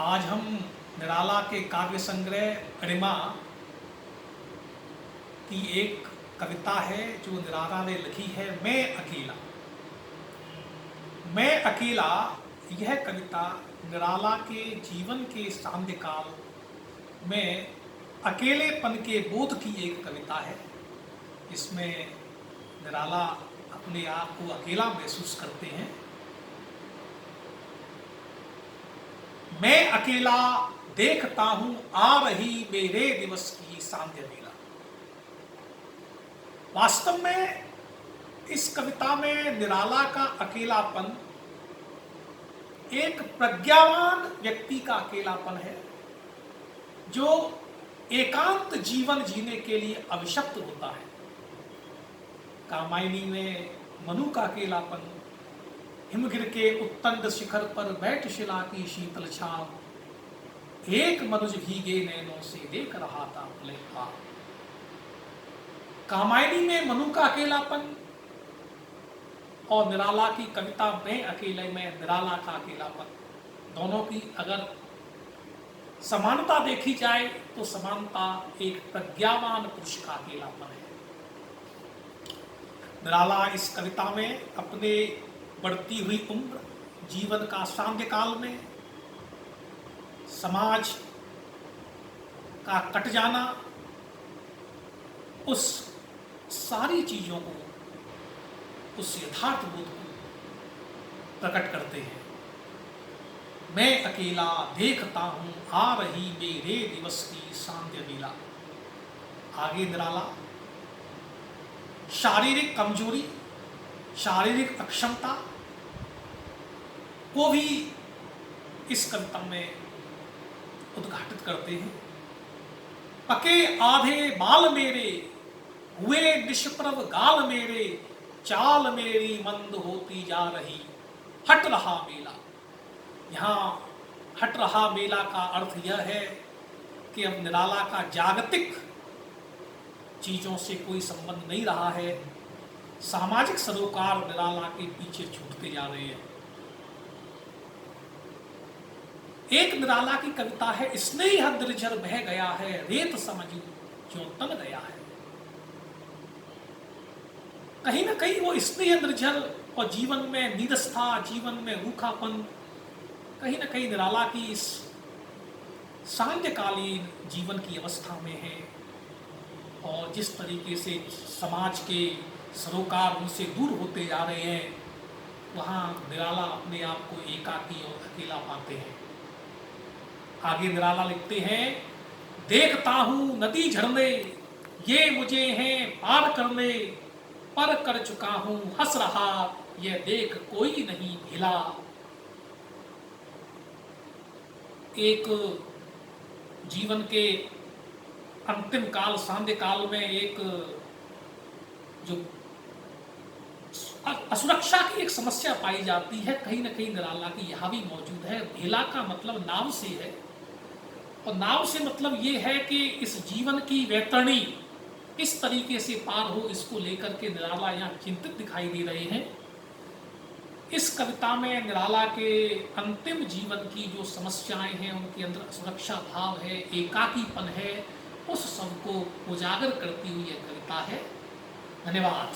आज हम निराला के काव्य संग्रह अरिमा की एक कविता है जो निराला ने लिखी है, मैं अकेला। मैं अकेला यह कविता निराला के जीवन के सांध्यकाल में अकेलेपन के बोध की एक कविता है। इसमें निराला अपने आप को अकेला महसूस करते हैं। मैं अकेला देखता हूं आ रही मेरे दिवस की सांध्य बेला। वास्तव में इस कविता में निराला का अकेलापन एक प्रज्ञावान व्यक्ति का अकेलापन है, जो एकांत जीवन जीने के लिए अभिशप्त होता है। कामायनी में मनु का अकेलापन, हिमगिर के उत्तंड शिखर पर बैठ शिला की शीतल छाव, एक मनुज भीगे नैनों से देख रहा था भले भाव। कामायनी में मनु का अकेलापन और निराला की कविता में अकेले में निराला का अकेलापन, दोनों की अगर समानता देखी जाए तो समानता एक प्रज्ञावान पुरुष का अकेलापन है। निराला इस कविता में अपने बढ़ती हुई उम्र, जीवन का सांध्यकाल में समाज का कट जाना, उस सारी चीजों को, उस यथार्थ बोध को प्रकट करते हैं। मैं अकेला देखता हूं आ रही मेरे दिवस की सांध्य बेला। आगे निराला शारीरिक कमजोरी, शारीरिक अक्षमता को भी इस कविता में उद्घाटित करते हैं। पके आधे बाल मेरे, हुए निष्प्रभ गाल मेरे, चाल मेरी मंद होती जा रही, हट रहा मेला। यहाँ हट रहा मेला का अर्थ यह है कि अब निराला का जागतिक चीजों से कोई संबंध नहीं रहा है। सामाजिक सरोकार निराला के पीछे छूटते जा रहे हैं। एक निराला की कविता है, स्नेह निर्झर बह गया है, रेत समझू जो तन गया है। कहीं ना कहीं वो स्नेह निर्झर और जीवन में नीरसता, जीवन में रूखापन कहीं ना कहीं निराला की इस सांध्यकालीन जीवन की अवस्था में है। और जिस तरीके से समाज के सरोकार उनसे दूर होते जा रहे हैं, वहाँ निराला अपने आप को एकाकी और अकेला पाते हैं। आगे निराला लिखते हैं, देखता हूँ नदी झरने, ये मुझे हैं पार करने, पर कर चुका हूँ हंस रहा, यह देख कोई नहीं भिला। एक जीवन के अंतिम काल, सांध्य काल में एक जो असुरक्षा की एक समस्या पाई जाती है, कहीं ना कहीं निराला की यहाँ भी मौजूद है। भेला का मतलब नाव से है, और नाव से मतलब ये है कि इस जीवन की वैतरणी किस तरीके से पार हो, इसको लेकर के निराला यहाँ चिंतित दिखाई दे रहे हैं। इस कविता में निराला के अंतिम जीवन की जो समस्याएं हैं, उनके अंदर असुरक्षा भाव है, एकाकीपन है, उस सब को उजागर करती हुई यह कविता है। धन्यवाद।